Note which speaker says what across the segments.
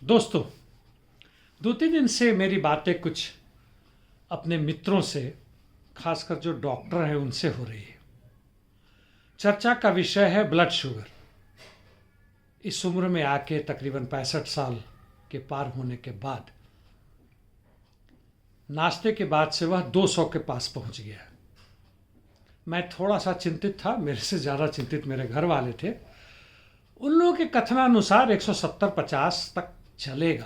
Speaker 1: दोस्तों, 2-3 दिन से मेरी बातें कुछ अपने मित्रों से, खासकर जो डॉक्टर हैं उनसे हो रही है। चर्चा का विषय है ब्लड शुगर। इस उम्र में आके तकरीबन 65 साल के पार होने के बाद नाश्ते के बाद से वह 200 के पास पहुंच गया है। मैं थोड़ा सा चिंतित था, मेरे से ज़्यादा चिंतित मेरे घर वाले थे। उन लोगों के कथनानुसार 170-50 तक चलेगा,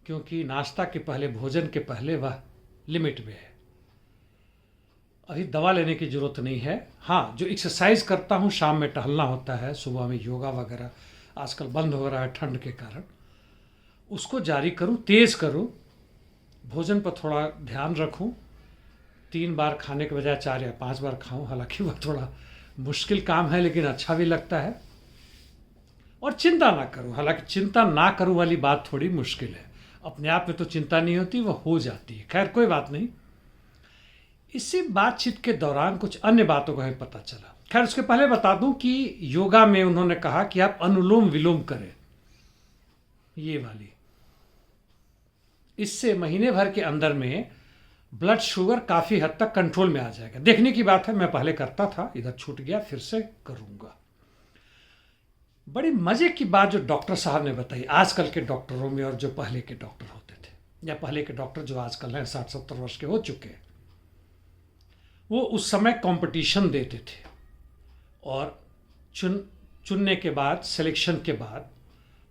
Speaker 1: क्योंकि नाश्ता के पहले, भोजन के पहले वह लिमिट में है। अभी दवा लेने की ज़रूरत नहीं है। हाँ, जो एक्सरसाइज करता हूँ, शाम में टहलना होता है, सुबह में योगा वगैरह आजकल बंद हो रहा है ठंड के कारण, उसको जारी करूँ, तेज़ करूँ। भोजन पर थोड़ा ध्यान रखूँ, 3 बार खाने के बजाय 4 या 5 बार खाऊँ। हालांकि वह थोड़ा मुश्किल काम है, लेकिन अच्छा भी लगता है। और चिंता ना करूँ। हालांकि चिंता ना करूँ वाली बात थोड़ी मुश्किल है। अपने आप में तो चिंता नहीं होती, वह हो जाती है। खैर, कोई बात नहीं। इसी बातचीत के दौरान कुछ अन्य बातों का भी पता चला। खैर, उसके पहले बता दूं कि योगा में उन्होंने कहा कि आप अनुलोम विलोम करें, ये वाली। इससे महीने भर के अंदर में ब्लड शुगर काफ़ी हद तक कंट्रोल में आ जाएगा। देखने की बात है, मैं पहले करता था, इधर छूट गया, फिर से करूँगा। बड़ी मज़े की बात जो डॉक्टर साहब ने बताई, आजकल के डॉक्टरों में और जो पहले के डॉक्टर होते थे, या पहले के डॉक्टर जो आजकल हैं 60-70 वर्ष के हो चुके हैं, वो उस समय कंपटीशन देते थे और चुनने के बाद, सिलेक्शन के बाद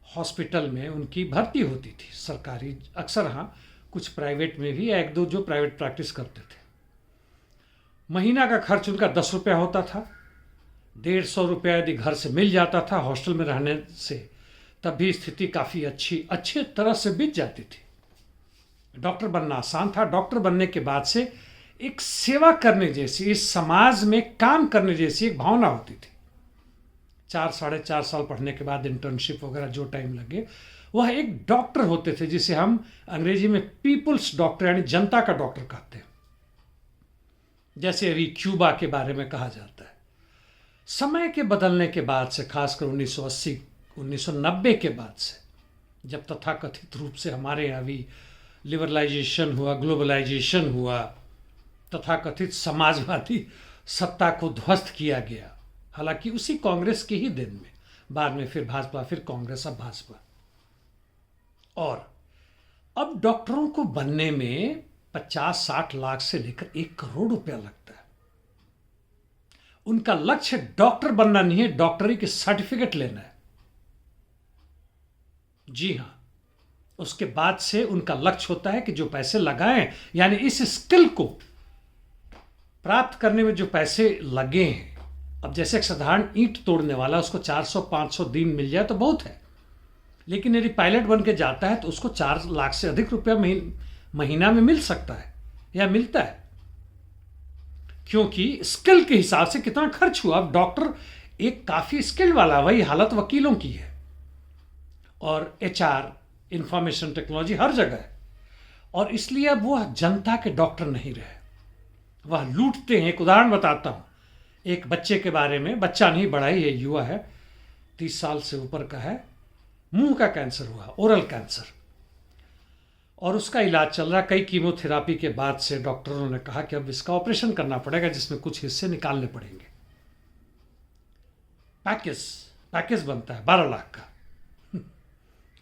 Speaker 1: हॉस्पिटल में उनकी भर्ती होती थी। सरकारी अक्सर, हाँ, कुछ प्राइवेट में भी, एक दो जो प्राइवेट प्रैक्टिस करते थे। महीना का खर्च उनका 10 रुपया होता था। 150 रुपया यदि घर से मिल जाता था हॉस्टल में रहने से, तब भी स्थिति काफ़ी अच्छी तरह से बीत जाती थी। डॉक्टर बनना आसान था। डॉक्टर बनने के बाद से एक सेवा करने जैसी, इस समाज में काम करने जैसी एक भावना होती थी। 4-4.5 साल पढ़ने के बाद इंटर्नशिप वगैरह जो टाइम लगे, वह एक डॉक्टर होते थे, जिसे हम अंग्रेजी में पीपुल्स डॉक्टर यानी जनता का डॉक्टर कहते हैं, जैसे अभी क्यूबा के बारे में कहा जाता है। समय के बदलने के बाद से, खासकर 1980 1990 के बाद से, जब तथाकथित रूप से हमारे यहाँ भी लिबरलाइजेशन हुआ, ग्लोबलाइजेशन हुआ, तथाकथित समाजवादी सत्ता को ध्वस्त किया गया, हालांकि उसी कांग्रेस के ही दिन में, बाद में फिर भाजपा, फिर कांग्रेस, अब भाजपा। और अब डॉक्टरों को बनने में 50-60 लाख से लेकर 1 करोड़ रुपया लगता है। उनका लक्ष्य डॉक्टर बनना नहीं है, डॉक्टरी के सर्टिफिकेट लेना है। जी हां, उसके बाद से उनका लक्ष्य होता है कि जो पैसे लगाएं, यानी इस स्किल को प्राप्त करने में जो पैसे लगे हैं, अब जैसे एक साधारण ईंट तोड़ने वाला, उसको 400-500 दिन मिल जाए तो बहुत है, लेकिन यदि पायलट बन के जाता है तो उसको 4 लाख से अधिक रुपया महीना में मिल सकता है, या मिलता है, क्योंकि स्किल के हिसाब से कितना खर्च हुआ। अब डॉक्टर एक काफ़ी स्किल वाला, वही हालत वकीलों की है, और HR, इंफॉर्मेशन टेक्नोलॉजी हर जगह है। और इसलिए अब वह जनता के डॉक्टर नहीं रहे, वह लूटते हैं। एक उदाहरण बताता हूँ, एक बच्चे के बारे में, बच्चा नहीं, बड़ा ही है, युवा है, 30 साल से ऊपर का है। मुंह का कैंसर हुआ, ओरल कैंसर, और उसका इलाज चल रहा। कई कीमोथेरापी के बाद से डॉक्टरों ने कहा कि अब इसका ऑपरेशन करना पड़ेगा, जिसमें कुछ हिस्से निकालने पड़ेंगे। पैकेज बनता है 12 लाख का।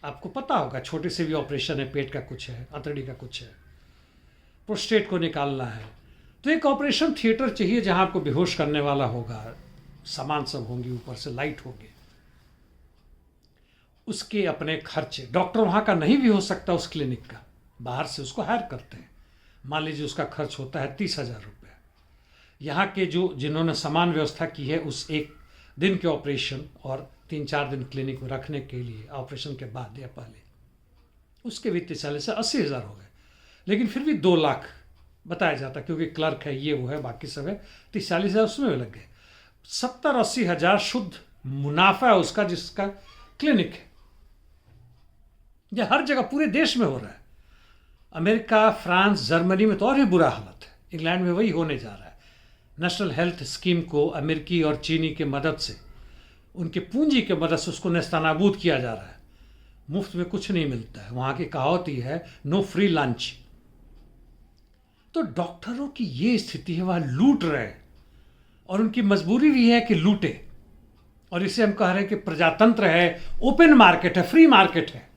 Speaker 1: आपको पता होगा, छोटे से भी ऑपरेशन है, पेट का कुछ है, अतड़ी का कुछ है, प्रोस्टेट को निकालना है, तो एक ऑपरेशन थिएटर चाहिए जहां आपको बेहोश करने वाला होगा, सामान सब होंगे, ऊपर से लाइट होंगे, उसके अपने खर्चे। डॉक्टर वहां का नहीं भी हो सकता, उस क्लिनिक का, बाहर से उसको हायर करते हैं। मान लीजिए उसका खर्च होता है 30,000 रुपये। यहाँ के जिन्होंने सामान व्यवस्था की है, उस एक दिन के ऑपरेशन और 3-4 दिन क्लिनिक में रखने के लिए, ऑपरेशन के बाद या पहले, उसके भी 40,000 से 80,000 हो गए। लेकिन फिर भी 2 लाख बताया जाता, क्योंकि क्लर्क है, ये वो है, बाकी सब है, 30-40,000 उसमें भी लग गए। 70-80 हज़ार शुद्ध मुनाफा है उसका, जिसका क्लिनिक है। यह हर जगह पूरे देश में हो रहा है। अमेरिका, फ्रांस, जर्मनी में तो और भी बुरा हालत है। इंग्लैंड में वही होने जा रहा है। नेशनल हेल्थ स्कीम को अमेरिकी और चीनी के मदद से, उनके पूंजी के मदद से उसको नेस्तनाबूद किया जा रहा है। मुफ्त में कुछ नहीं मिलता है। वहाँ की कहावत ही है, नो फ्री लंच। तो डॉक्टरों की ये स्थिति है, वह लूट रहे हैं और उनकी मजबूरी भी है कि लूटे। और इसे हम कह रहे हैं कि प्रजातंत्र है, ओपन मार्केट है, फ्री मार्केट है।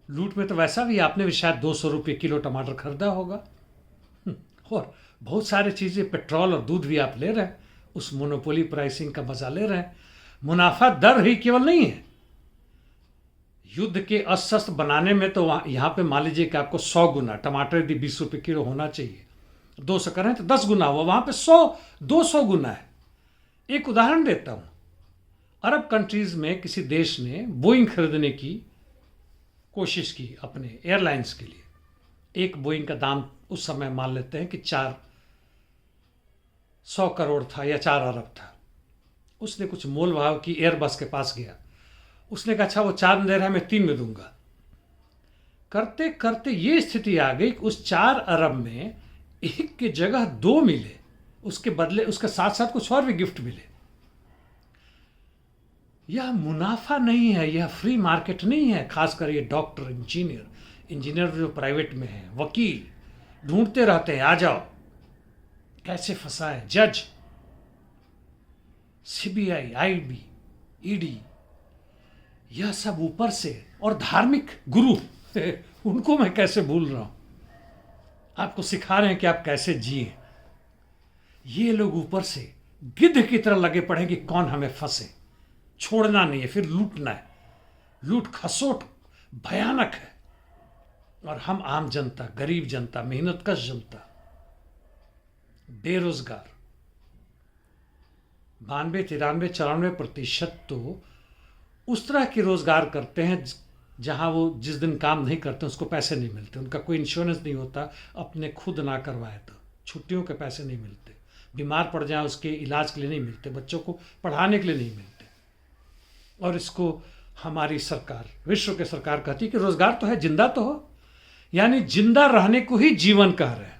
Speaker 1: लूट में तो वैसा भी आपने भी शायद 200 रुपये किलो टमाटर खरीदा होगा। और बहुत सारी चीज़ें, पेट्रोल और दूध भी आप ले रहे हैं, उस मोनोपोली प्राइसिंग का मजा ले रहे हैं। मुनाफा दर ही केवल नहीं है, युद्ध के अस्त्र बनाने में तो यहाँ पे मान लीजिए कि आपको 100 गुना टमाटर यदि 20 रुपये किलो होना चाहिए, 200 करें तो 10 गुना हुआ, वहाँ पे 100-200 गुना है। एक उदाहरण देता हूँ, अरब कंट्रीज में किसी देश ने बोइंग खरीदने की कोशिश की अपने एयरलाइंस के लिए। एक बोइंग का दाम उस समय मान लेते हैं कि 400 करोड़ था या 4 अरब था। उसने कुछ मोल भाव की एयरबस के पास गया, उसने कहा अच्छा वो 4 में दे रहा है, मैं 3 में दूंगा। करते करते ये स्थिति आ गई कि उस 4 अरब में 1 की जगह 2 मिले, उसके बदले उसके साथ साथ कुछ और भी गिफ्ट मिले। यह मुनाफा नहीं है, यह फ्री मार्केट नहीं है। खासकर ये डॉक्टर, इंजीनियर जो प्राइवेट में है, वकील ढूंढते रहते हैं, आ जाओ कैसे फंसाए, जज, सीबीआई, आईबी, ईडी, यह सब ऊपर से, और धार्मिक गुरु उनको मैं कैसे भूल रहा हूं, आपको सिखा रहे हैं कि आप कैसे जिए। ये लोग ऊपर से गिद्ध की तरह लगे पड़े कि कौन हमें फंसे, छोड़ना नहीं है, फिर लूटना है। लूट खसोट भयानक है। और हम आम जनता, गरीब जनता, मेहनतकश जनता, बेरोजगार 92-93-94% तो उस तरह के रोजगार करते हैं जहां वो जिस दिन काम नहीं करते उसको पैसे नहीं मिलते, उनका कोई इंश्योरेंस नहीं होता, अपने खुद ना करवाए तो छुट्टियों के पैसे नहीं मिलते, बीमार पड़ जाए उसके इलाज के लिए नहीं मिलते, बच्चों को पढ़ाने के लिए नहीं मिलते। और इसको हमारी सरकार, विश्व की सरकार कहती है कि रोजगार तो है, जिंदा तो हो, यानी जिंदा रहने को ही जीवन कह रहे हैं।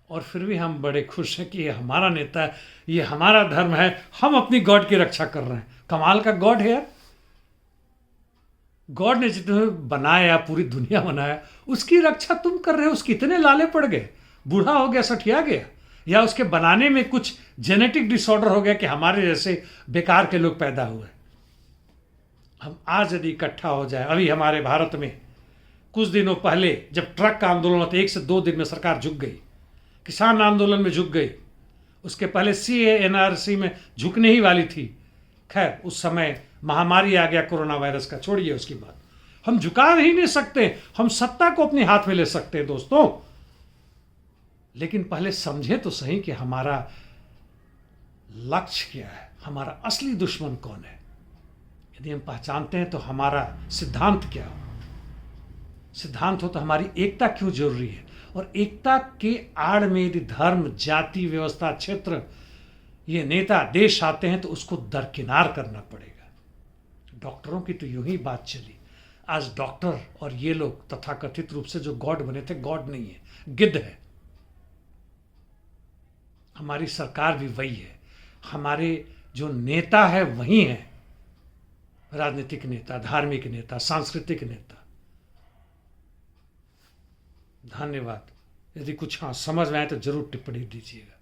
Speaker 1: और फिर भी हम बड़े खुश हैं कि ये हमारा नेता है, ये हमारा धर्म है, हम अपनी गॉड की रक्षा कर रहे हैं। कमाल का गॉड है यार। गॉड ने जितने बनाया, पूरी दुनिया बनाया, उसकी रक्षा तुम कर रहे हो। उसके इतने लाले पड़ गए, बूढ़ा हो गया, सठिया गया, या उसके बनाने में कुछ जेनेटिक डिसऑर्डर हो गया कि हमारे जैसे बेकार के लोग पैदा हुए। हम आज यदि इकट्ठा हो जाए, अभी हमारे भारत में कुछ दिनों पहले जब ट्रक का आंदोलन हुआ तो 1 से 2 दिन में सरकार झुक गई, किसान आंदोलन में झुक गई, उसके पहले सीए एनआरसी में झुकने ही वाली थी। खैर उस समय महामारी आ गया कोरोना वायरस का, छोड़िए उसकी बात। हम झुका ही नहीं सकते, हम सत्ता को अपने हाथ में ले सकते हैं दोस्तों, लेकिन पहले समझे तो सही कि हमारा लक्ष्य क्या है, हमारा असली दुश्मन कौन है। यदि हम पहचानते हैं तो हमारा सिद्धांत क्या हो, सिद्धांत हो तो हमारी एकता क्यों जरूरी है, और एकता के आड़ में यदि धर्म, जाति, व्यवस्था, क्षेत्र, ये नेता, देश आते हैं तो उसको दरकिनार करना पड़ेगा। डॉक्टरों की तो यूं ही बात चली। आज डॉक्टर और ये लोग तथाकथित रूप से जो गॉड बने थे, गॉड नहीं है, गिद्ध है। हमारी सरकार भी वही है, हमारे जो नेता है वही है, राजनीतिक नेता, धार्मिक नेता, सांस्कृतिक नेता। धन्यवाद। यदि कुछ समझ में आए तो जरूर टिप्पणी दीजिएगा।